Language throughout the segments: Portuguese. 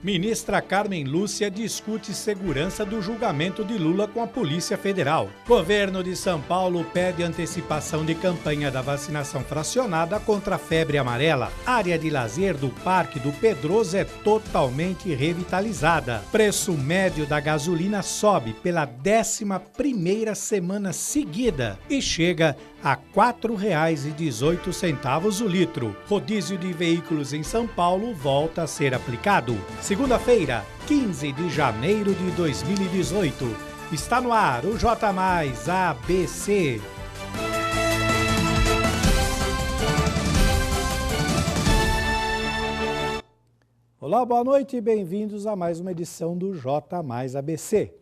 Ministra Carmen Lúcia discute segurança do julgamento de Lula com a Polícia Federal. Governo de São Paulo pede antecipação de campanha da vacinação fracionada contra a febre amarela. Área de lazer do Parque do Pedroso é totalmente revitalizada. Preço médio da gasolina sobe pela 11ª semana seguida e chega a R$ 4,18 o litro. Rodízio de veículos em São Paulo volta a ser aplicado. Segunda-feira, 15 de janeiro de 2018. Está no ar o J Mais ABC. Olá, boa noite e bem-vindos a mais uma edição do J Mais ABC.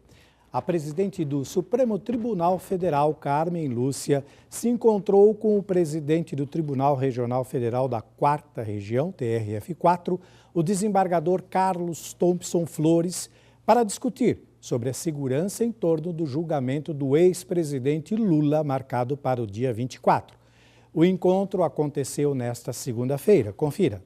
A presidente do Supremo Tribunal Federal, Carmen Lúcia, se encontrou com o presidente do Tribunal Regional Federal da 4ª Região, TRF4, o desembargador Carlos Thompson Flores, para discutir sobre a segurança em torno do julgamento do ex-presidente Lula, marcado para o dia 24. O encontro aconteceu nesta segunda-feira. Confira.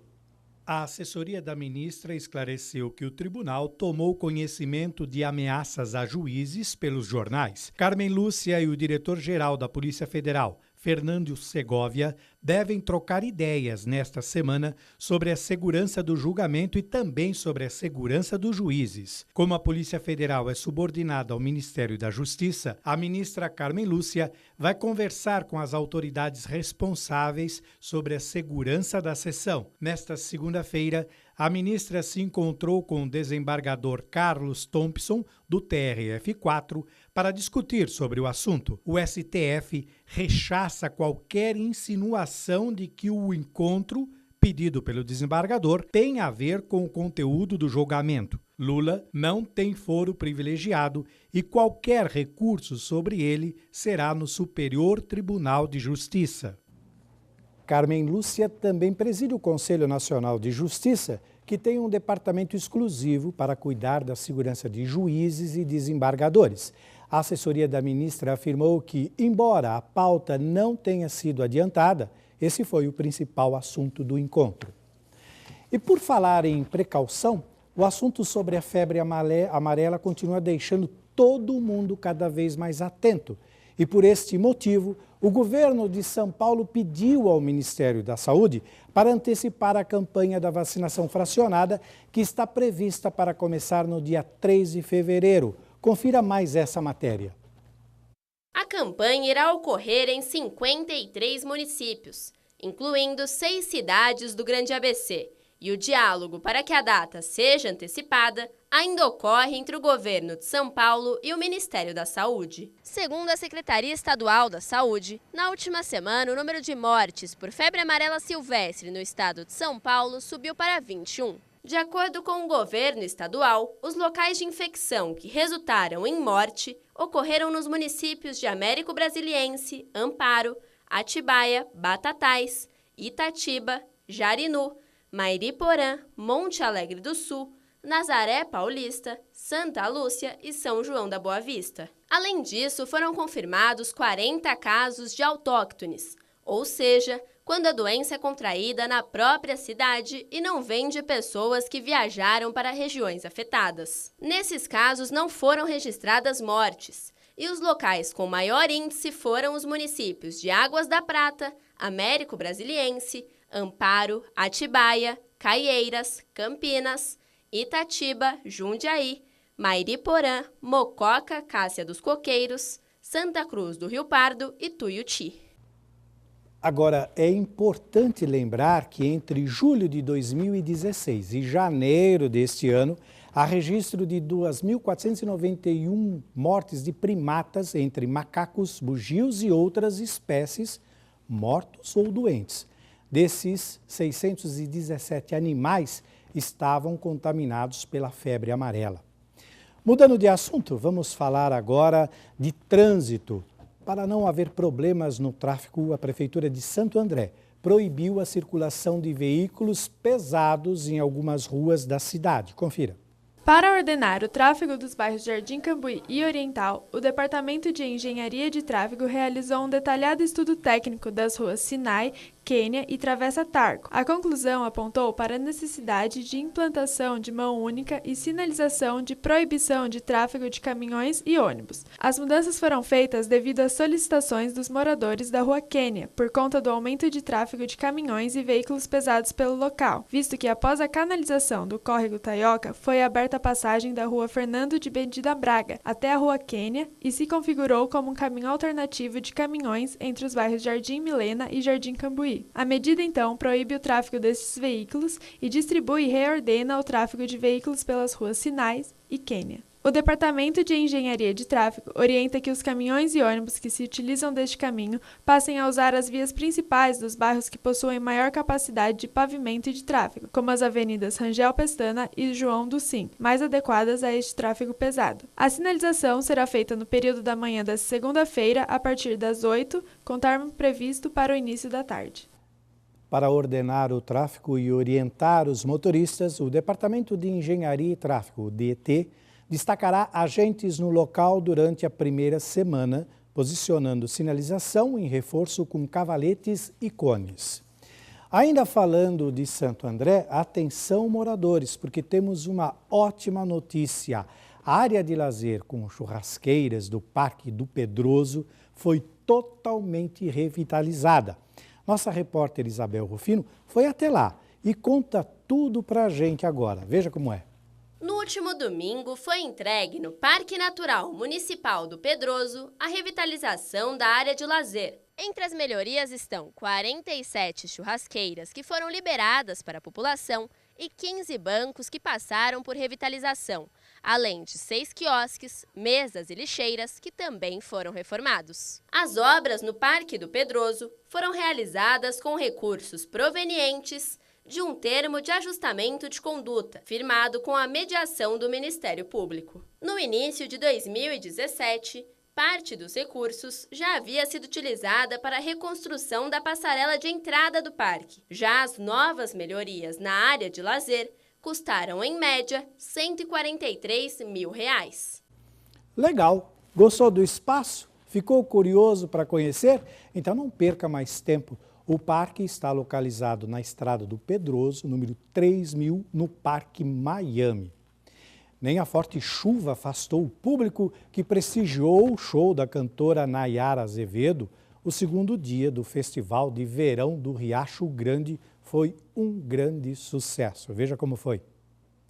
A assessoria da ministra esclareceu que o tribunal tomou conhecimento de ameaças a juízes pelos jornais. Carmen Lúcia e o diretor-geral da Polícia Federal, Fernando Segovia, devem trocar ideias nesta semana sobre a segurança do julgamento e também sobre a segurança dos juízes. Como a Polícia Federal é subordinada ao Ministério da Justiça, a ministra Carmen Lúcia vai conversar com as autoridades responsáveis sobre a segurança da sessão. Nesta segunda-feira, a ministra se encontrou com o desembargador Carlos Thompson, do TRF4, para discutir sobre o assunto. O STF rechaça qualquer insinuação de que o encontro pedido pelo desembargador tem a ver com o conteúdo do julgamento. Lula não tem foro privilegiado e qualquer recurso sobre ele será no Superior Tribunal de Justiça. Carmen Lúcia também preside o Conselho Nacional de Justiça, que tem um departamento exclusivo para cuidar da segurança de juízes e desembargadores. A assessoria da ministra afirmou que, embora a pauta não tenha sido adiantada, esse foi o principal assunto do encontro. E por falar em precaução, o assunto sobre a febre amarela continua deixando todo mundo cada vez mais atento. E por este motivo, o governo de São Paulo pediu ao Ministério da Saúde para antecipar a campanha da vacinação fracionada, que está prevista para começar no dia 3 de fevereiro. Confira mais essa matéria. A campanha irá ocorrer em 53 municípios, incluindo 6 cidades do Grande ABC. E o diálogo para que a data seja antecipada ainda ocorre entre o governo de São Paulo e o Ministério da Saúde. Segundo a Secretaria Estadual da Saúde, na última semana o número de mortes por febre amarela silvestre no estado de São Paulo subiu para 21. De acordo com o governo estadual, os locais de infecção que resultaram em morte ocorreram nos municípios de Américo Brasiliense, Amparo, Atibaia, Batatais, Itatiba, Jarinu, Mairiporã, Monte Alegre do Sul, Nazaré Paulista, Santa Lúcia e São João da Boa Vista. Além disso, foram confirmados 40 casos de autóctones, ou seja, quando a doença é contraída na própria cidade e não vem de pessoas que viajaram para regiões afetadas. Nesses casos não foram registradas mortes, e os locais com maior índice foram os municípios de Águas da Prata, Américo Brasiliense, Amparo, Atibaia, Caieiras, Campinas, Itatiba, Jundiaí, Mairiporã, Mococa, Cássia dos Coqueiros, Santa Cruz do Rio Pardo e Tuiuti. Agora, é importante lembrar que entre julho de 2016 e janeiro deste ano, há registro de 2.491 mortes de primatas entre macacos, bugios e outras espécies, mortos ou doentes. Desses, 617 animais estavam contaminados pela febre amarela. Mudando de assunto, vamos falar agora de trânsito. Para não haver problemas no tráfego, a Prefeitura de Santo André proibiu a circulação de veículos pesados em algumas ruas da cidade. Confira. Para ordenar o tráfego dos bairros Jardim Cambuí e Oriental, o Departamento de Engenharia de Tráfego realizou um detalhado estudo técnico das ruas Sinai, Quênia e Travessa Tarco. A conclusão apontou para a necessidade de implantação de mão única e sinalização de proibição de tráfego de caminhões e ônibus. As mudanças foram feitas devido às solicitações dos moradores da Rua Quênia, por conta do aumento de tráfego de caminhões e veículos pesados pelo local, visto que após a canalização do córrego Taioca, foi aberta a passagem da Rua Fernando de Medina Braga até a Rua Quênia e se configurou como um caminho alternativo de caminhões entre os bairros Jardim Milena e Jardim Cambuí. A medida, então, proíbe o tráfego desses veículos e distribui e reordena o tráfego de veículos pelas ruas Sinais e Quênia. O Departamento de Engenharia de Tráfego orienta que os caminhões e ônibus que se utilizam deste caminho passem a usar as vias principais dos bairros que possuem maior capacidade de pavimento e de tráfego, como as avenidas Rangel Pestana e João do Sim, mais adequadas a este tráfego pesado. A sinalização será feita no período da manhã desta segunda-feira, a partir das 8, com término previsto para o início da tarde. Para ordenar o tráfego e orientar os motoristas, o Departamento de Engenharia e Tráfego, o DET, destacará agentes no local durante a primeira semana, posicionando sinalização em reforço com cavaletes e cones. Ainda falando de Santo André, atenção moradores, porque temos uma ótima notícia. A área de lazer com churrasqueiras do Parque do Pedroso foi totalmente revitalizada. Nossa repórter Isabel Rufino foi até lá e conta tudo pra gente agora. Veja como é. No último domingo, foi entregue no Parque Natural Municipal do Pedroso a revitalização da área de lazer. Entre as melhorias estão 47 churrasqueiras que foram liberadas para a população e 15 bancos que passaram por revitalização, além de 6 quiosques, mesas e lixeiras que também foram reformados. As obras no Parque do Pedroso foram realizadas com recursos provenientes de um termo de ajustamento de conduta, firmado com a mediação do Ministério Público. No início de 2017, parte dos recursos já havia sido utilizada para a reconstrução da passarela de entrada do parque. Já as novas melhorias na área de lazer custaram, em média, R$ 143 mil. Legal! Gostou do espaço? Ficou curioso para conhecer? Então não perca mais tempo. O parque está localizado na Estrada do Pedroso, número 3000, no Parque Miami. Nem a forte chuva afastou o público que prestigiou o show da cantora Nayara Azevedo. O segundo dia do Festival de Verão do Riacho Grande foi um grande sucesso. Veja como foi.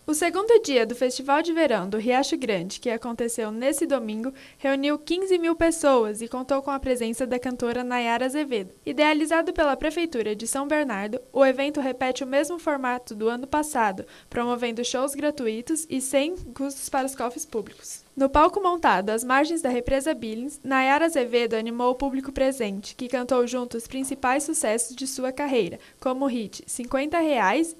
O segundo dia do Festival de Verão do Riacho Grande, que aconteceu nesse domingo, reuniu 15 mil pessoas e contou com a presença da cantora Nayara Azevedo. Idealizado pela Prefeitura de São Bernardo, o evento repete o mesmo formato do ano passado, promovendo shows gratuitos e sem custos para os cofres públicos. No palco montado às margens da represa Billings, Nayara Azevedo animou o público presente, que cantou junto os principais sucessos de sua carreira, como o hit R$ 50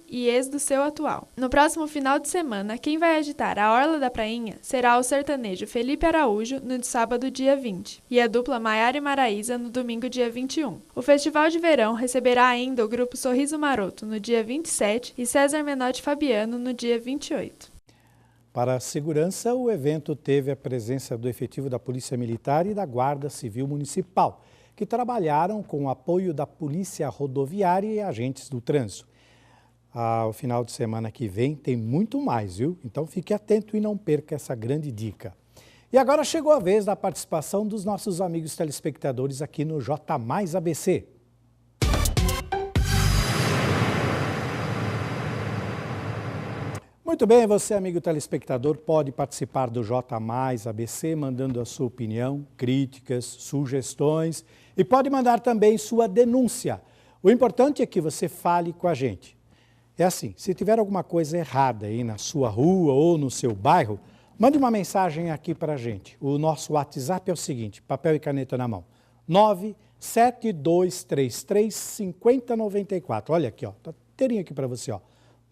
e ex do seu atual. No próximo final de semana, quem vai agitar a Orla da Prainha será o sertanejo Felipe Araújo no sábado, dia 20, e a dupla Maiara e Maraísa no domingo, dia 21. O Festival de Verão receberá ainda o grupo Sorriso Maroto no dia 27 e César Menotti Fabiano no dia 28. Para a segurança, o evento teve a presença do efetivo da Polícia Militar e da Guarda Civil Municipal, que trabalharam com o apoio da Polícia Rodoviária e agentes do trânsito. Ao final de semana que vem tem muito mais, viu? Então fique atento e não perca essa grande dica. E agora chegou a vez da participação dos nossos amigos telespectadores aqui no J Mais ABC. Muito bem, você, amigo telespectador, pode participar do J Mais ABC mandando a sua opinião, críticas, sugestões e pode mandar também sua denúncia. O importante é que você fale com a gente. É assim, se tiver alguma coisa errada aí na sua rua ou no seu bairro, mande uma mensagem aqui para a gente. O nosso WhatsApp é o seguinte, papel e caneta na mão, 972335094. Olha aqui, ó, tá inteirinho aqui para você, ó.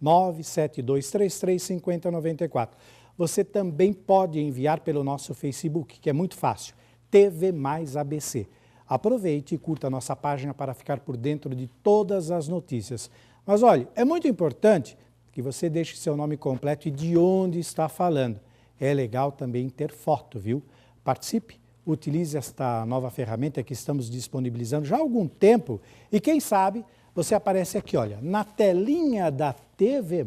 972335094. Você também pode enviar pelo nosso Facebook, que é muito fácil, TV Mais ABC. Aproveite e curta a nossa página para ficar por dentro de todas as notícias. Mas olha, é muito importante que você deixe seu nome completo e de onde está falando. É legal também ter foto, viu? Participe, utilize esta nova ferramenta que estamos disponibilizando já há algum tempo e quem sabe você aparece aqui, olha, na telinha da TV+,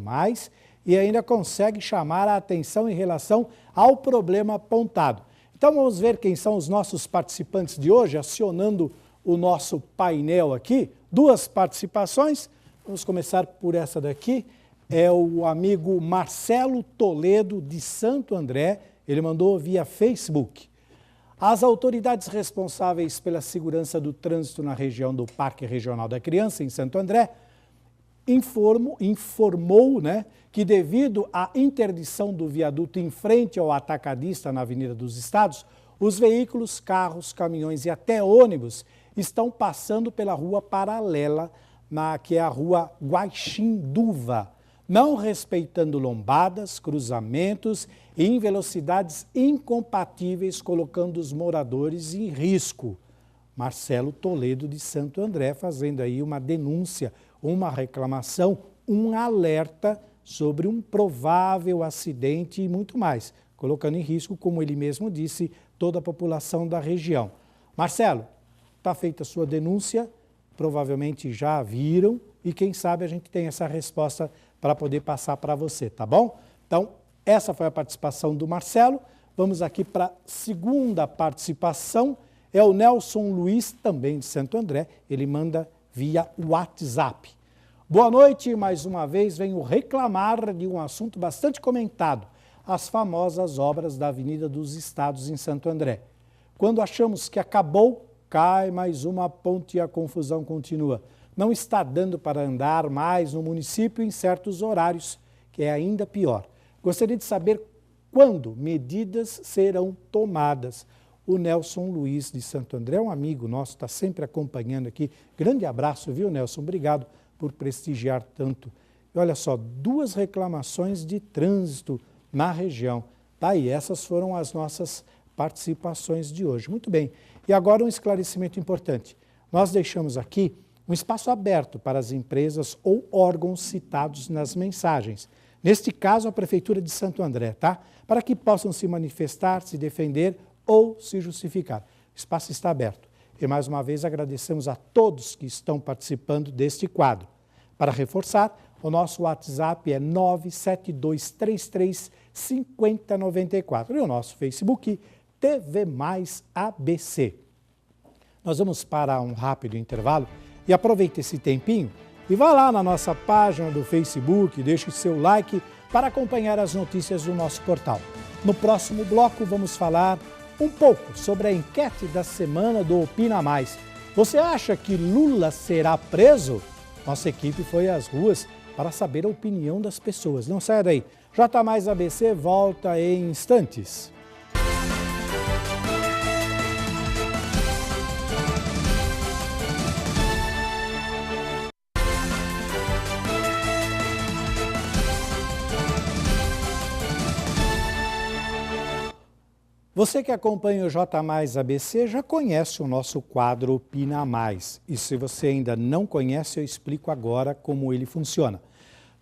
e ainda consegue chamar a atenção em relação ao problema apontado. Então vamos ver quem são os nossos participantes de hoje, acionando o nosso painel aqui. 2 participações, vamos começar por essa daqui, é o amigo Marcelo Toledo de Santo André, ele mandou via Facebook. As autoridades responsáveis pela segurança do trânsito na região do Parque Regional da Criança, em Santo André, informou, que devido à interdição do viaduto em frente ao atacadista na Avenida dos Estados, os veículos, carros, caminhões e até ônibus estão passando pela rua paralela, que é a rua Guaxinduva, não respeitando lombadas, cruzamentos e em velocidades incompatíveis, colocando os moradores em risco. Marcelo Toledo de Santo André fazendo aí uma denúncia, uma reclamação, um alerta sobre um provável acidente e muito mais, colocando em risco, como ele mesmo disse, toda a população da região. Marcelo, está feita a sua denúncia, provavelmente já viram e quem sabe a gente tem essa resposta para poder passar para você, tá bom? Então, essa foi a participação do Marcelo. Vamos aqui para a segunda participação, é o Nelson Luiz, também de Santo André, ele manda via WhatsApp. Boa noite, mais uma vez venho reclamar de um assunto bastante comentado, as famosas obras da Avenida dos Estados em Santo André. Quando achamos que acabou, cai mais uma ponte e a confusão continua. Não está dando para andar mais no município em certos horários, que é ainda pior. Gostaria de saber quando medidas serão tomadas. O Nelson Luiz de Santo André, um amigo nosso, está sempre acompanhando aqui. Grande abraço, viu, Nelson? Obrigado por prestigiar tanto. E olha só, 2 reclamações de trânsito na região. Tá aí, essas foram as nossas participações de hoje. Muito bem. E agora um esclarecimento importante. Nós deixamos aqui um espaço aberto para as empresas ou órgãos citados nas mensagens. Neste caso, a Prefeitura de Santo André, tá? Para que possam se manifestar, se defender ou se justificar. O espaço está aberto. E mais uma vez agradecemos a todos que estão participando deste quadro. Para reforçar, o nosso WhatsApp é 972335094 e o nosso Facebook TV Mais ABC. Nós vamos para um rápido intervalo e aproveite esse tempinho e vá lá na nossa página do Facebook, deixe o seu like para acompanhar as notícias do nosso portal. No próximo bloco vamos falar um pouco sobre a enquete da semana do Opina Mais. Você acha que Lula será preso? Nossa equipe foi às ruas para saber a opinião das pessoas. Não saia daí. J Mais ABC volta em instantes. Você que acompanha o J Mais ABC já conhece o nosso quadro Opina Mais. E se você ainda não conhece, eu explico agora como ele funciona.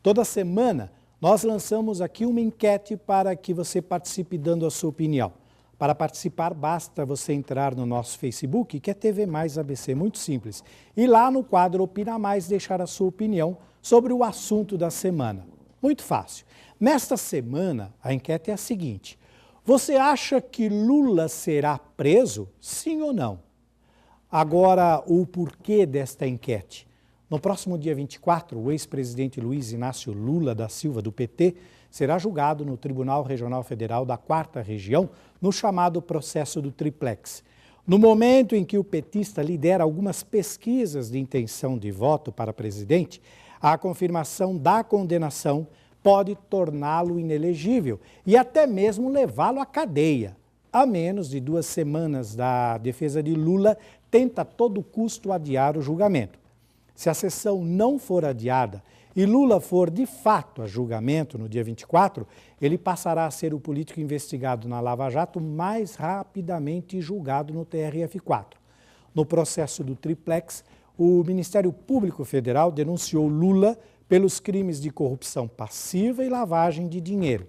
Toda semana nós lançamos aqui uma enquete para que você participe dando a sua opinião. Para participar, basta você entrar no nosso Facebook, que é TV Mais ABC, muito simples. E lá no quadro Opina Mais, deixar a sua opinião sobre o assunto da semana. Muito fácil. Nesta semana, a enquete é a seguinte: você acha que Lula será preso? Sim ou não? Agora, o porquê desta enquete. No próximo dia 24, o ex-presidente Luiz Inácio Lula da Silva, do PT, será julgado no Tribunal Regional Federal da 4ª Região, no chamado processo do triplex. No momento em que o petista lidera algumas pesquisas de intenção de voto para presidente, a confirmação da condenação pode torná-lo inelegível e até mesmo levá-lo à cadeia. A menos de 2 semanas da defesa de Lula tenta a todo custo adiar o julgamento. Se a sessão não for adiada e Lula for de fato a julgamento no dia 24, ele passará a ser o político investigado na Lava Jato mais rapidamente julgado no TRF4. No processo do triplex, o Ministério Público Federal denunciou Lula pelos crimes de corrupção passiva e lavagem de dinheiro.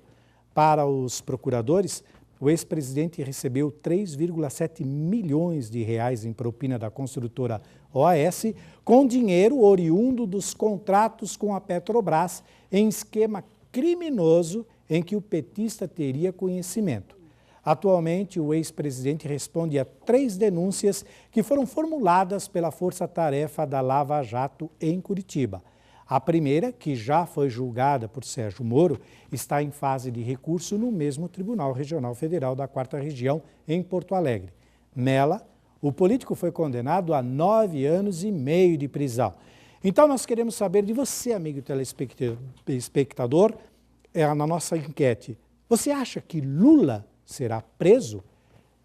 Para os procuradores, o ex-presidente recebeu 3,7 milhões de reais em propina da construtora OAS, com dinheiro oriundo dos contratos com a Petrobras, em esquema criminoso em que o petista teria conhecimento. Atualmente, o ex-presidente responde a 3 denúncias que foram formuladas pela Força-Tarefa da Lava Jato em Curitiba. A primeira, que já foi julgada por Sérgio Moro, está em fase de recurso no mesmo Tribunal Regional Federal da 4ª Região, em Porto Alegre. Nela, o político foi condenado a 9 anos e meio de prisão. Então, nós queremos saber de você, amigo telespectador, na nossa enquete. Você acha que Lula será preso?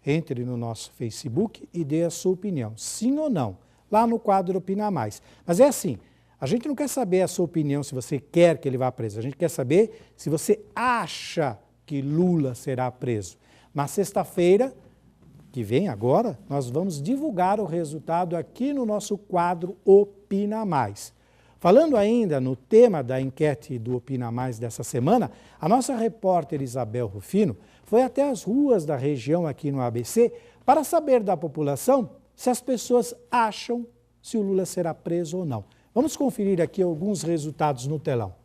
Entre no nosso Facebook e dê a sua opinião, sim ou não, lá no quadro Opina Mais. Mas é assim, a gente não quer saber a sua opinião se você quer que ele vá preso, a gente quer saber se você acha que Lula será preso. Na sexta-feira, que vem agora, nós vamos divulgar o resultado aqui no nosso quadro Opina Mais. Falando ainda no tema da enquete do Opina Mais dessa semana, a nossa repórter Isabel Rufino foi até as ruas da região aqui no ABC para saber da população se as pessoas acham se o Lula será preso ou não. Vamos conferir aqui alguns resultados no telão.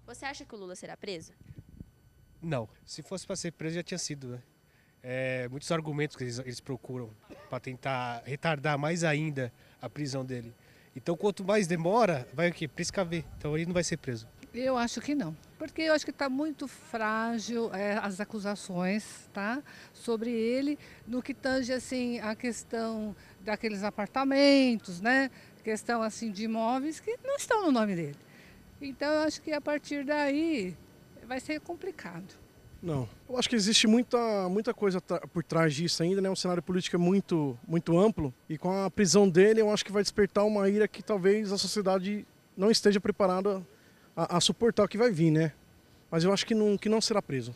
Você acha que o Lula será preso? Não, se fosse para ser preso já tinha sido, né? Muitos argumentos que eles procuram para tentar retardar mais ainda a prisão dele. Então, quanto mais demora, vai o quê? Prescrever. Então, ele não vai ser preso. Eu acho que não, porque eu acho que está muito frágil as acusações, tá, sobre ele, no que tange assim a questão daqueles apartamentos, né, questão assim de imóveis que não estão no nome dele. Então, eu acho que a partir daí vai ser complicado. Não, eu acho que existe muita coisa por trás disso ainda, né? Um cenário político muito amplo e com a prisão dele eu acho que vai despertar uma ira que talvez a sociedade não esteja preparada a suportar o que vai vir, né? Mas eu acho que não será preso.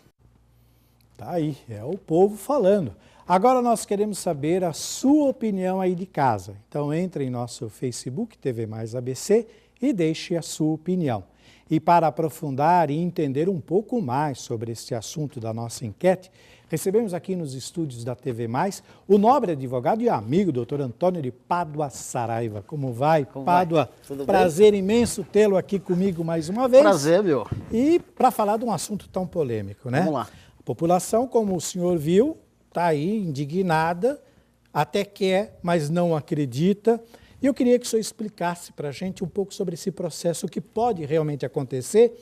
Tá aí, é o povo falando. Agora nós queremos saber a sua opinião aí de casa. Então entre em nosso Facebook, TV Mais ABC, e deixe a sua opinião. E para aprofundar e entender um pouco mais sobre este assunto da nossa enquete, recebemos aqui nos estúdios da TV Mais o nobre advogado e amigo, doutor Antônio de Pádua Saraiva. Como vai, Pádua? Tudo prazer bem? Imenso tê-lo aqui comigo mais uma vez. Prazer, meu. E para falar de um assunto tão polêmico, né? Vamos lá. A população, como o senhor viu, está aí indignada, até quer, mas não acredita. E eu queria que o senhor explicasse para a gente um pouco sobre esse processo, o que pode realmente acontecer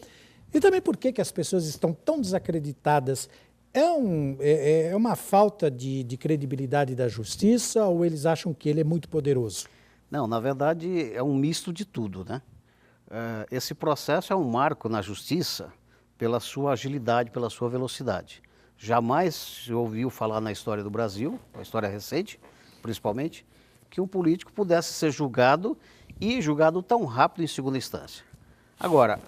e também por que as pessoas estão tão desacreditadas. É uma falta de credibilidade da justiça ou eles acham que ele é muito poderoso? Não, na verdade é um misto de tudo, né? Esse processo é um marco na justiça pela sua agilidade, pela sua velocidade. Jamais se ouviu falar na história do Brasil, a história recente, principalmente, que um político pudesse ser julgado e julgado tão rápido em segunda instância. Agora,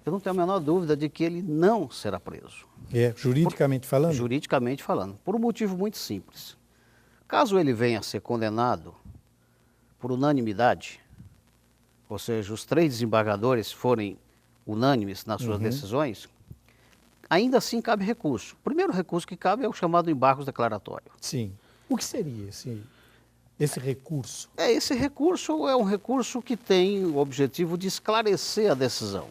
eu não tenho a menor dúvida de que ele não será preso. Juridicamente falando? Juridicamente falando, por um motivo muito simples. Caso ele venha a ser condenado por unanimidade, ou seja, os 3 desembargadores forem unânimes nas suas decisões, ainda assim cabe recurso. O primeiro recurso que cabe é o chamado embargo declaratório. Sim. O que seria esse recurso? Esse recurso é um recurso que tem o objetivo de esclarecer a decisão.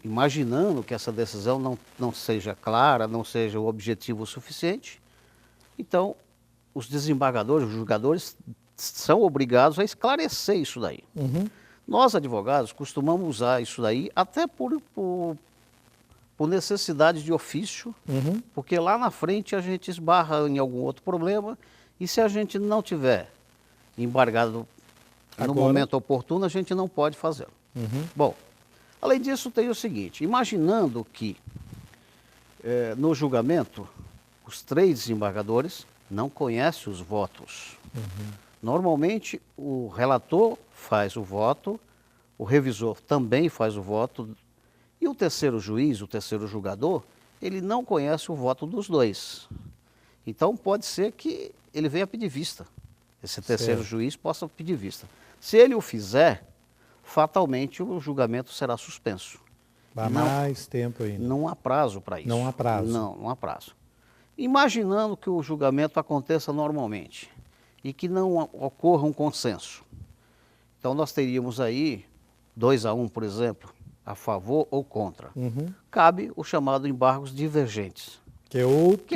Imaginando que essa decisão não seja clara, não seja o objetivo suficiente, então os desembargadores, os julgadores, são obrigados a esclarecer isso daí. Nós, advogados, costumamos usar isso daí até por necessidade de ofício, porque lá na frente a gente esbarra em algum outro problema. E se a gente não tiver embargado no momento oportuno, a gente não pode fazê-lo. Bom, além disso tem o seguinte, imaginando que no julgamento os 3 desembargadores não conhecem os votos. Normalmente o relator faz o voto, o revisor também faz o voto e o terceiro juiz, o terceiro julgador, ele não conhece o voto dos 2. Então pode ser que ele venha pedir vista. Esse terceiro juiz possa pedir vista. Se ele o fizer, fatalmente o julgamento será suspenso. Vai mais tempo ainda. Não há prazo para isso. Não há prazo. Não há prazo. Imaginando que o julgamento aconteça normalmente e que não ocorra um consenso. Então nós teríamos aí 2-1, por exemplo, a favor ou contra. Cabe o chamado embargos divergentes, Que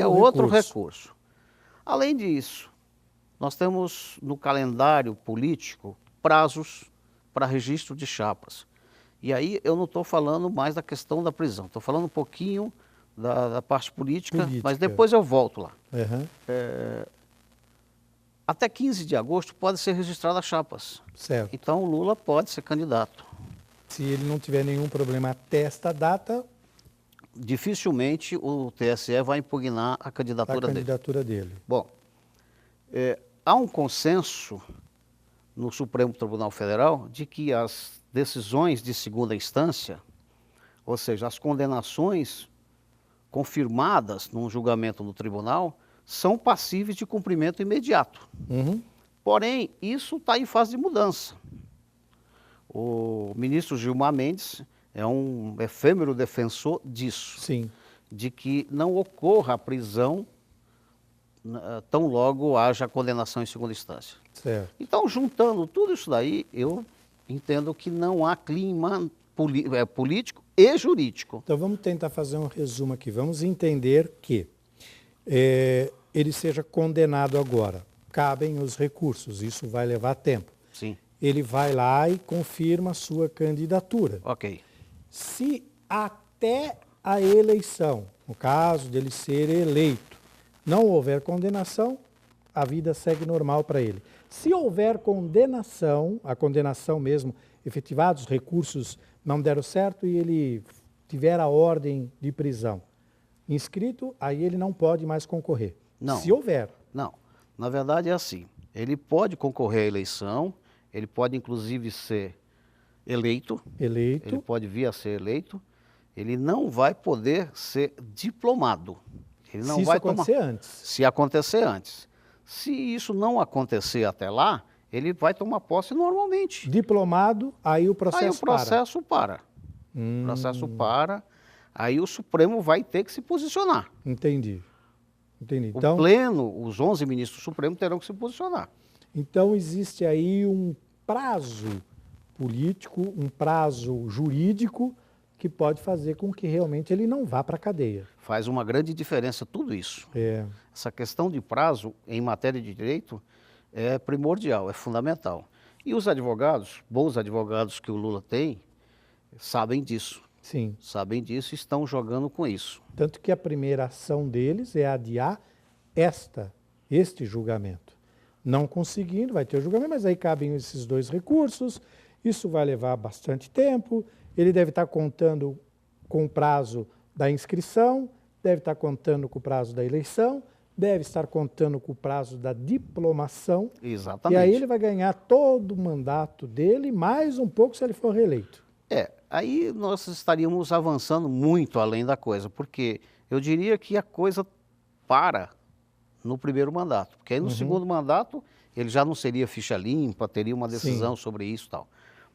é outro recurso. Além disso, nós temos no calendário político prazos para registro de chapas. E aí eu não estou falando mais da questão da prisão, estou falando um pouquinho da parte política, mas depois eu volto lá. Até 15 de agosto pode ser registrada chapas. Certo. Então o Lula pode ser candidato. Se ele não tiver nenhum problema até esta data, dificilmente o TSE vai impugnar a candidatura dele. Bom, há um consenso no Supremo Tribunal Federal de que as decisões de segunda instância, ou seja, as condenações confirmadas num julgamento no tribunal, são passíveis de cumprimento imediato. Porém, isso está em fase de mudança. O ministro Gilmar Mendes é um efêmero defensor disso. Sim. De que não ocorra a prisão tão logo haja a condenação em segunda instância. Certo. Então, juntando tudo isso daí, eu entendo que não há clima político e jurídico. Então vamos tentar fazer um resumo aqui. Vamos entender que ele seja condenado agora. Cabem os recursos, isso vai levar tempo. Sim. Ele vai lá e confirma a sua candidatura. Ok. Se até a eleição, no caso dele ser eleito, não houver condenação, a vida segue normal para ele. Se houver condenação, a condenação mesmo, efetivados, os recursos não deram certo e ele tiver a ordem de prisão inscrito, aí ele não pode mais concorrer. Não. Se houver. Não. Na verdade é assim, ele pode concorrer à eleição, ele pode inclusive ser eleito. Ele pode vir a ser eleito. Ele não vai poder ser diplomado. Ele não vai acontecer antes. Se acontecer antes. Se isso não acontecer até lá, ele vai tomar posse normalmente. Diplomado, aí o processo para. Aí o processo para. O processo para. Aí o Supremo vai ter que se posicionar. Entendi. Então, o Pleno, os 11 ministros do Supremo terão que se posicionar. Então existe aí um prazo político, um prazo jurídico que pode fazer com que realmente ele não vá para a cadeia. Faz uma grande diferença tudo isso. Essa questão de prazo em matéria de direito é primordial, é fundamental. E os advogados, bons advogados que o Lula tem, sabem disso. Sim. Sabem disso e estão jogando com isso. Tanto que a primeira ação deles é adiar este julgamento. Não conseguindo, vai ter o julgamento, mas aí cabem esses dois recursos, isso vai levar bastante tempo, ele deve estar contando com o prazo da inscrição, deve estar contando com o prazo da eleição, deve estar contando com o prazo da diplomação. Exatamente. E aí ele vai ganhar todo o mandato dele, mais um pouco se ele for reeleito. Aí nós estaríamos avançando muito além da coisa, porque eu diria que a coisa para no primeiro mandato, porque aí no segundo mandato ele já não seria ficha limpa, teria uma decisão sobre isso e tal.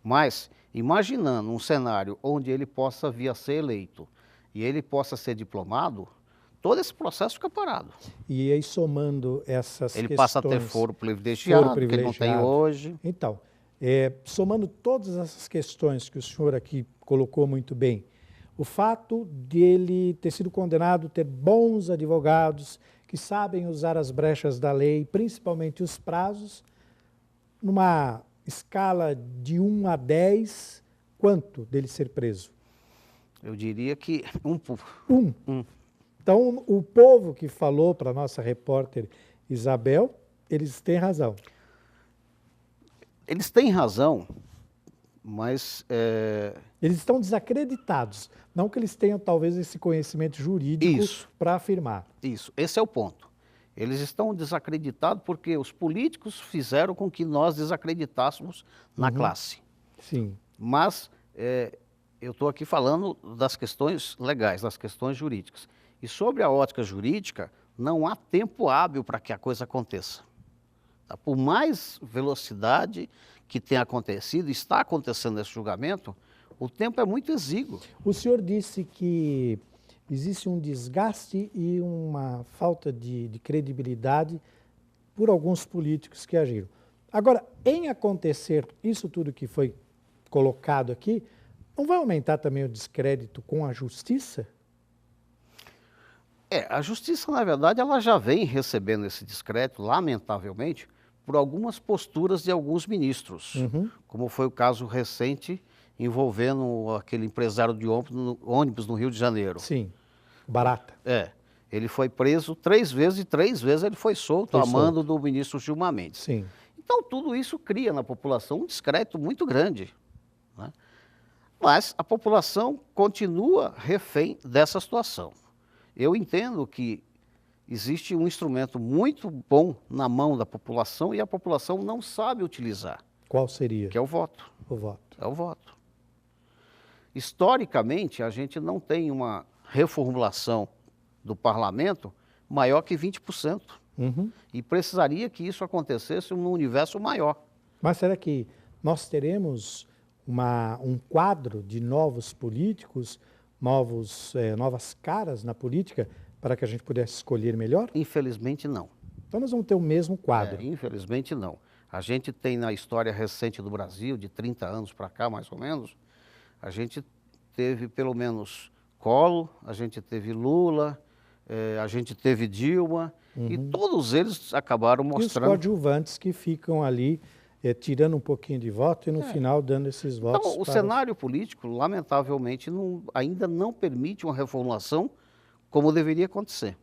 Mas, imaginando um cenário onde ele possa vir a ser eleito e ele possa ser diplomado, todo esse processo fica parado. E aí somando essas questões... Ele passa a ter foro privilegiado, que ele não tem hoje. Então, somando todas essas questões que o senhor aqui colocou muito bem, o fato dele ter sido condenado, ter bons advogados que sabem usar as brechas da lei, principalmente os prazos, numa escala de 1 a 10, quanto dele ser preso? Eu diria que 1. Então, o povo que falou para a nossa repórter Isabel, eles têm razão. Eles têm razão, mas... Eles estão desacreditados. Não que eles tenham, talvez, esse conhecimento jurídico para afirmar. Isso, esse é o ponto. Eles estão desacreditados porque os políticos fizeram com que nós desacreditássemos na classe. Sim. Mas eu estou aqui falando das questões legais, das questões jurídicas. E sobre a ótica jurídica, não há tempo hábil para que a coisa aconteça. Tá? Por mais velocidade que tenha acontecido, está acontecendo esse julgamento, o tempo é muito exíguo. O senhor disse que existe um desgaste e uma falta de credibilidade por alguns políticos que agiram. Agora, em acontecer isso tudo que foi colocado aqui, não vai aumentar também o descrédito com a justiça? A justiça, na verdade, ela já vem recebendo esse descrédito, lamentavelmente, por algumas posturas de alguns ministros, como foi o caso recente envolvendo aquele empresário de ônibus no Rio de Janeiro. Sim, Barata. Ele foi preso 3 vezes e 3 vezes ele foi solto a mando do ministro Gilmar Mendes. Sim. Então, tudo isso cria na população um descrédito muito grande, né? Mas a população continua refém dessa situação. Eu entendo que existe um instrumento muito bom na mão da população e a população não sabe utilizar. Qual seria? Que é o voto. O voto. É o voto. Historicamente, a gente não tem uma reformulação do parlamento maior que 20%. E precisaria que isso acontecesse num universo maior. Mas será que nós teremos um quadro de novos políticos, novas caras na política, para que a gente pudesse escolher melhor? Infelizmente, não. Então nós vamos ter o mesmo quadro. Infelizmente, não. A gente tem na história recente do Brasil, de 30 anos para cá, mais ou menos, a gente teve pelo menos Collor, a gente teve Lula, a gente teve Dilma, e todos eles acabaram mostrando... E os coadjuvantes que ficam ali tirando um pouquinho de voto e no final dando esses votos. Então, o cenário político, lamentavelmente, ainda não permite uma reformulação como deveria acontecer.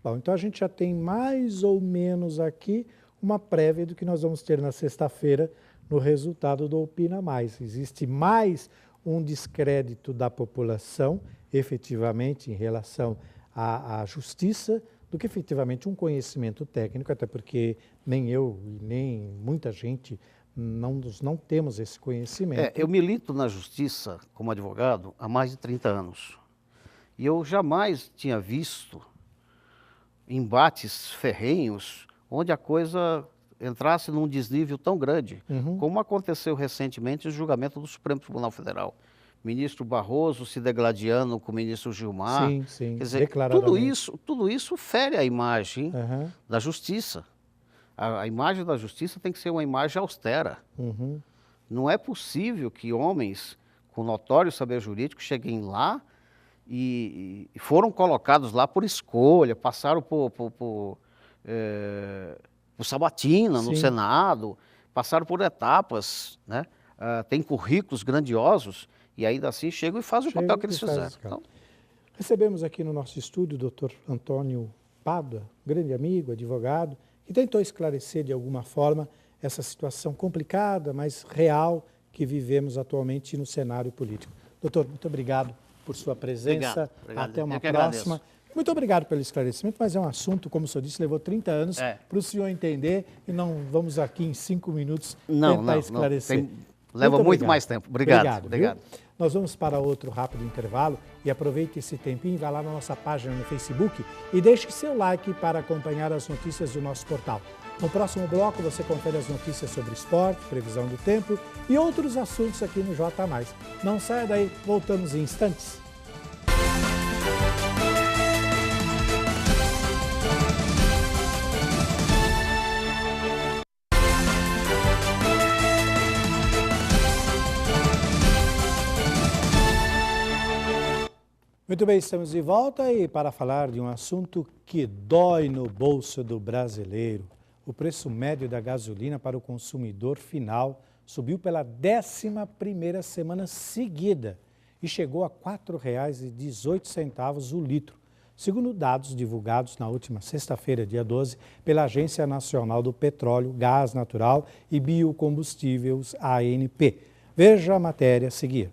Bom, então a gente já tem mais ou menos aqui uma prévia do que nós vamos ter na sexta-feira no resultado do Opina Mais. Existe mais um descrédito da população, efetivamente, em relação à justiça, do que efetivamente um conhecimento técnico, até porque nem eu e nem muita gente não temos esse conhecimento. Eu milito na justiça como advogado há mais de 30 anos. E eu jamais tinha visto embates ferrenhos onde a coisa entrasse num desnível tão grande, como aconteceu recentemente no julgamento do Supremo Tribunal Federal. Ministro Barroso se degladiando com o ministro Gilmar. Sim, quer dizer, tudo isso fere a imagem da justiça. A imagem da justiça tem que ser uma imagem austera. Não é possível que homens com notório saber jurídico cheguem lá e foram colocados lá por escolha, passaram por sabatina no Senado, passaram por etapas, né? Tem currículos grandiosos, e ainda assim chegam e fazem o papel que eles fizeram. Então... Recebemos aqui no nosso estúdio o Dr. Antônio Pádua, grande amigo, advogado, que tentou esclarecer de alguma forma essa situação complicada, mas real, que vivemos atualmente no cenário político. Doutor, muito obrigado por sua presença. Obrigado. Até uma próxima. Agradeço. Muito obrigado pelo esclarecimento, mas é um assunto, como o senhor disse, levou 30 anos para o senhor entender e não vamos aqui em 5 minutos tentar esclarecer. Leva muito mais tempo. Obrigado. Nós vamos para outro rápido intervalo e aproveite esse tempinho, vá lá na nossa página no Facebook e deixe seu like para acompanhar as notícias do nosso portal. No próximo bloco você confere as notícias sobre esporte, previsão do tempo e outros assuntos aqui no J+. Não saia daí, voltamos em instantes. Muito bem, estamos de volta e para falar de um assunto que dói no bolso do brasileiro. O preço médio da gasolina para o consumidor final subiu pela 11ª semana seguida e chegou a R$ 4,18 o litro, segundo dados divulgados na última sexta-feira, dia 12, pela Agência Nacional do Petróleo, Gás Natural e Biocombustíveis, ANP. Veja a matéria a seguir.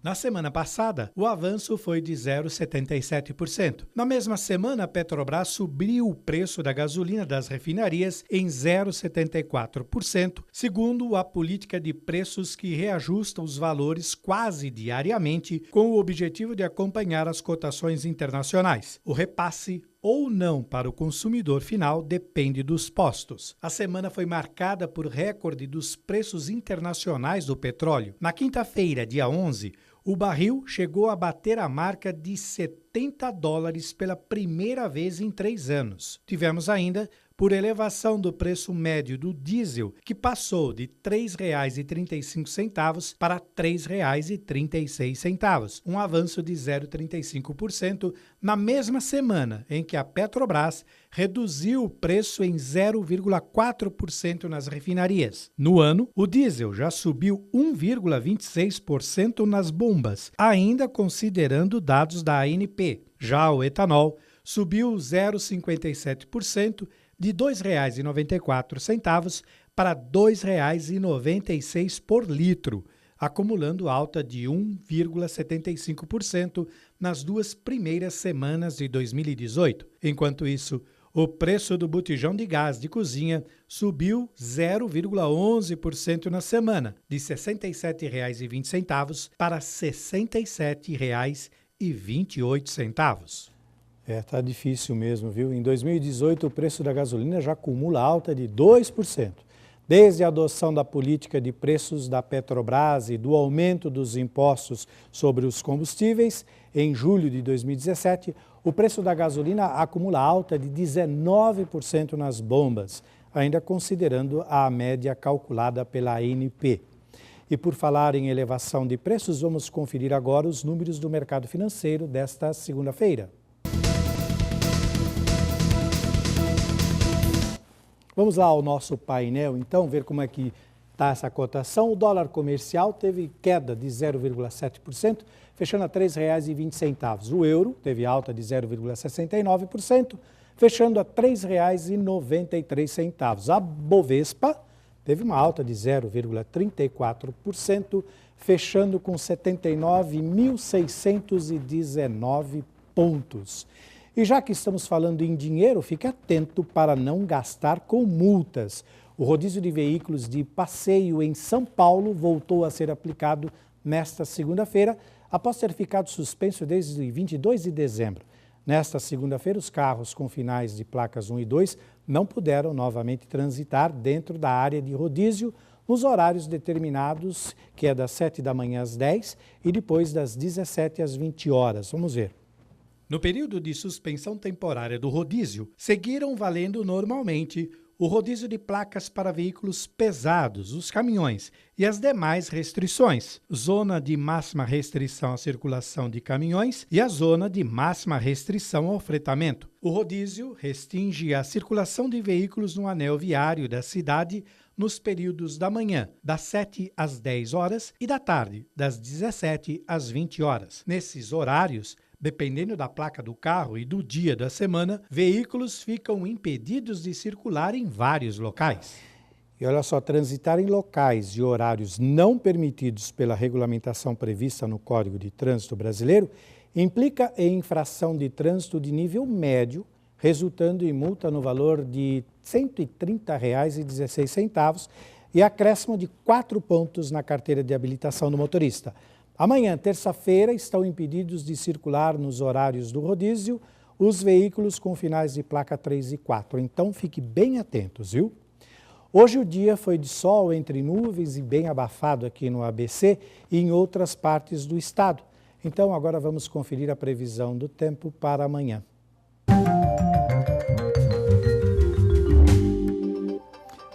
Na semana passada, o avanço foi de 0,77%. Na mesma semana, a Petrobras subiu o preço da gasolina das refinarias em 0,74%, segundo a política de preços que reajusta os valores quase diariamente com o objetivo de acompanhar as cotações internacionais. O repasse ou não para o consumidor final depende dos postos. A semana foi marcada por recorde dos preços internacionais do petróleo. Na quinta-feira, dia 11, O barril chegou a bater a marca de $70 pela primeira vez em 3 anos. Tivemos ainda por elevação do preço médio do diesel, que passou de R$ 3,35 para R$ 3,36, um avanço de 0,35% na mesma semana em que a Petrobras reduziu o preço em 0,4% nas refinarias. No ano, o diesel já subiu 1,26% nas bombas, ainda considerando dados da ANP. Já o etanol subiu 0,57%, de R$ 2,94 para R$ 2,96 por litro, acumulando alta de 1,75% nas 2 primeiras semanas de 2018. Enquanto isso, o preço do botijão de gás de cozinha subiu 0,11% na semana, de R$ 67,20 para R$ 67,28. Tá difícil mesmo, viu? Em 2018, o preço da gasolina já acumula alta de 2%. Desde a adoção da política de preços da Petrobras e do aumento dos impostos sobre os combustíveis, em julho de 2017, o preço da gasolina acumula alta de 19% nas bombas, ainda considerando a média calculada pela ANP. E por falar em elevação de preços, vamos conferir agora os números do mercado financeiro desta segunda-feira. Vamos lá ao nosso painel, então, ver como é que está essa cotação. O dólar comercial teve queda de 0,7%, fechando a R$ 3,20. O euro teve alta de 0,69%, fechando a R$ 3,93. A Bovespa teve uma alta de 0,34%, fechando com 79.619 pontos. E já que estamos falando em dinheiro, fique atento para não gastar com multas. O rodízio de veículos de passeio em São Paulo voltou a ser aplicado nesta segunda-feira, após ter ficado suspenso desde 22 de dezembro. Nesta segunda-feira, os carros com finais de placas 1 e 2 não puderam novamente transitar dentro da área de rodízio nos horários determinados, que é das 7 da manhã às 10 e depois das 17 às 20 horas. Vamos ver. No período de suspensão temporária do rodízio, seguiram valendo normalmente o rodízio de placas para veículos pesados, os caminhões, e as demais restrições, zona de máxima restrição à circulação de caminhões e a zona de máxima restrição ao fretamento. O rodízio restringe a circulação de veículos no anel viário da cidade nos períodos da manhã, das 7 às 10 horas, e da tarde, das 17 às 20 horas. Nesses horários, dependendo da placa do carro e do dia da semana, veículos ficam impedidos de circular em vários locais. E olha só, transitar em locais e horários não permitidos pela regulamentação prevista no Código de Trânsito Brasileiro implica em infração de trânsito de nível médio, resultando em multa no valor de R$ 130,16 e acréscimo de 4 pontos na carteira de habilitação do motorista. Amanhã, terça-feira, estão impedidos de circular nos horários do rodízio os veículos com finais de placa 3 e 4. Então, fique bem atentos, viu? Hoje o dia foi de sol entre nuvens e bem abafado aqui no ABC e em outras partes do estado. Então, agora vamos conferir a previsão do tempo para amanhã.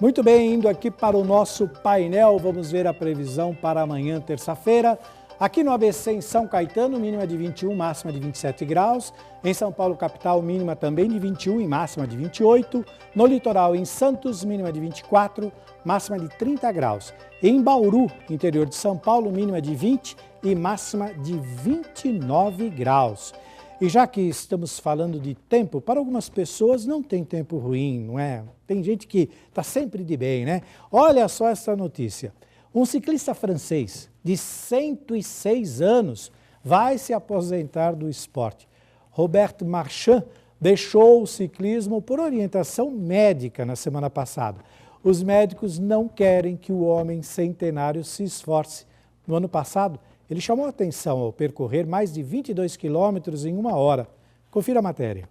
Muito bem, indo aqui para o nosso painel, vamos ver a previsão para amanhã, terça-feira. Aqui no ABC, em São Caetano, mínima de 21, máxima de 27 graus. Em São Paulo, capital, mínima também de 21 e máxima de 28. No litoral, em Santos, mínima de 24, máxima de 30 graus. Em Bauru, interior de São Paulo, mínima de 20 e máxima de 29 graus. E já que estamos falando de tempo, para algumas pessoas não tem tempo ruim, não é? Tem gente que está sempre de bem, né? Olha só essa notícia. Um ciclista francês de 106 anos vai se aposentar do esporte. Robert Marchand deixou o ciclismo por orientação médica na semana passada. Os médicos não querem que o homem centenário se esforce. No ano passado, ele chamou a atenção ao percorrer mais de 22 quilômetros em 1 hora. Confira a matéria.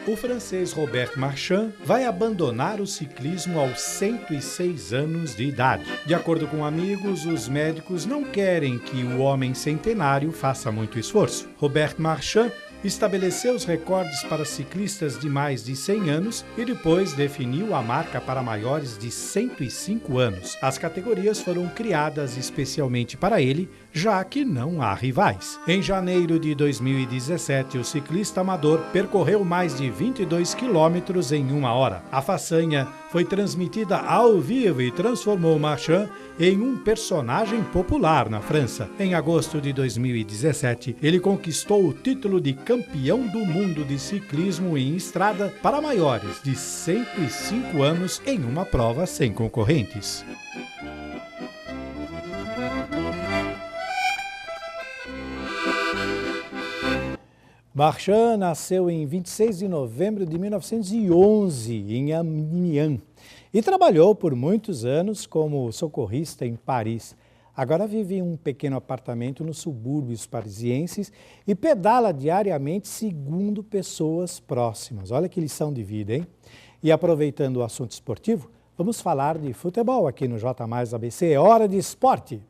O francês Robert Marchand vai abandonar o ciclismo aos 106 anos de idade. De acordo com amigos, os médicos não querem que o homem centenário faça muito esforço. Robert Marchand estabeleceu os recordes para ciclistas de mais de 100 anos e depois definiu a marca para maiores de 105 anos. As categorias foram criadas especialmente para ele, já que não há rivais. Em janeiro de 2017, o ciclista amador percorreu mais de 22 quilômetros em 1 hora. A façanha foi transmitida ao vivo e transformou Marchand em um personagem popular na França. Em agosto de 2017, ele conquistou o título de campeão do mundo de ciclismo em estrada para maiores de 105 anos em uma prova sem concorrentes. Marchand nasceu em 26 de novembro de 1911, em Amiens, e trabalhou por muitos anos como socorrista em Paris. Agora vive em um pequeno apartamento nos subúrbios parisienses e pedala diariamente segundo pessoas próximas. Olha que lição de vida, hein? E aproveitando o assunto esportivo, vamos falar de futebol aqui no J Mais ABC. É hora de esporte!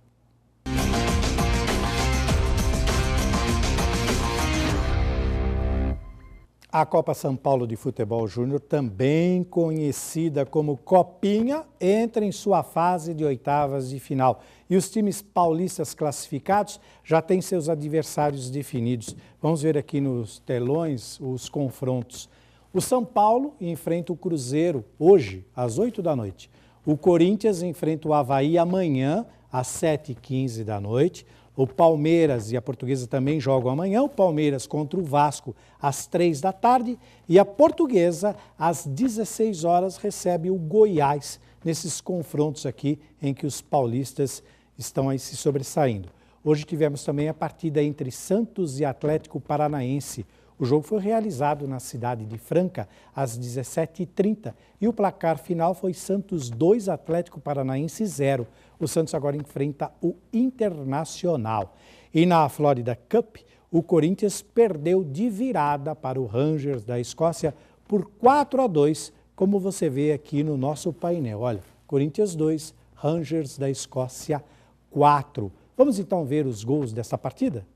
A Copa São Paulo de Futebol Júnior, também conhecida como Copinha, entra em sua fase de oitavas de final. E os times paulistas classificados já têm seus adversários definidos. Vamos ver aqui nos telões os confrontos. O São Paulo enfrenta o Cruzeiro hoje, às 8 da noite. O Corinthians enfrenta o Avaí amanhã, às 7h15 da noite. O Palmeiras e a Portuguesa também jogam amanhã. O Palmeiras contra o Vasco às 3 da tarde e a Portuguesa às 16 horas recebe o Goiás nesses confrontos aqui em que os paulistas estão aí se sobressaindo. Hoje tivemos também a partida entre Santos e Atlético Paranaense. O jogo foi realizado na cidade de Franca às 17h30 e o placar final foi Santos 2, Atlético Paranaense 0. O Santos agora enfrenta o Internacional. E na Florida Cup, o Corinthians perdeu de virada para o Rangers da Escócia por 4-2, como você vê aqui no nosso painel. Olha, Corinthians 2, Rangers da Escócia 4. Vamos então ver os gols dessa partida?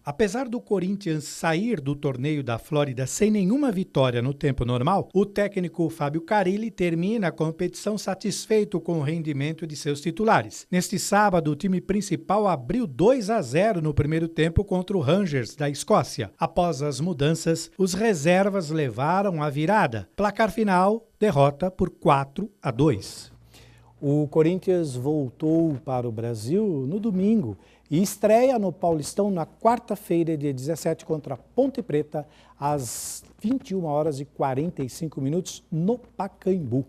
Apesar do Corinthians sair do torneio da Flórida sem nenhuma vitória no tempo normal, o técnico Fábio Carille termina a competição satisfeito com o rendimento de seus titulares. Neste sábado, o time principal abriu 2-0 no primeiro tempo contra o Rangers da Escócia. Após as mudanças, os reservas levaram a virada. Placar final, derrota por 4-2. O Corinthians voltou para o Brasil no domingo e estreia no Paulistão na quarta-feira, dia 17, contra a Ponte Preta, às 21h45 no Pacaembu.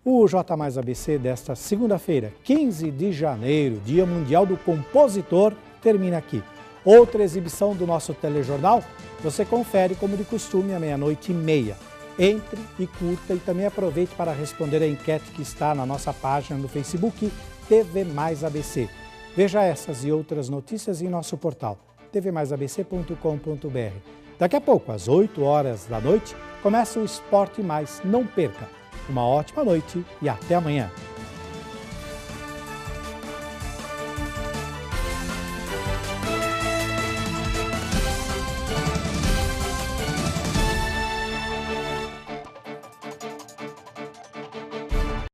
O J Mais ABC desta segunda-feira, 15 de janeiro, Dia Mundial do Compositor, termina aqui. Outra exibição do nosso telejornal, você confere como de costume à 00h30. Entre e curta e também aproveite para responder a enquete que está na nossa página no Facebook TV Mais ABC. Veja essas e outras notícias em nosso portal tvmaisabc.com.br. Daqui a pouco, às 8 horas da noite, começa o Esporte Mais. Não perca! Uma ótima noite e até amanhã!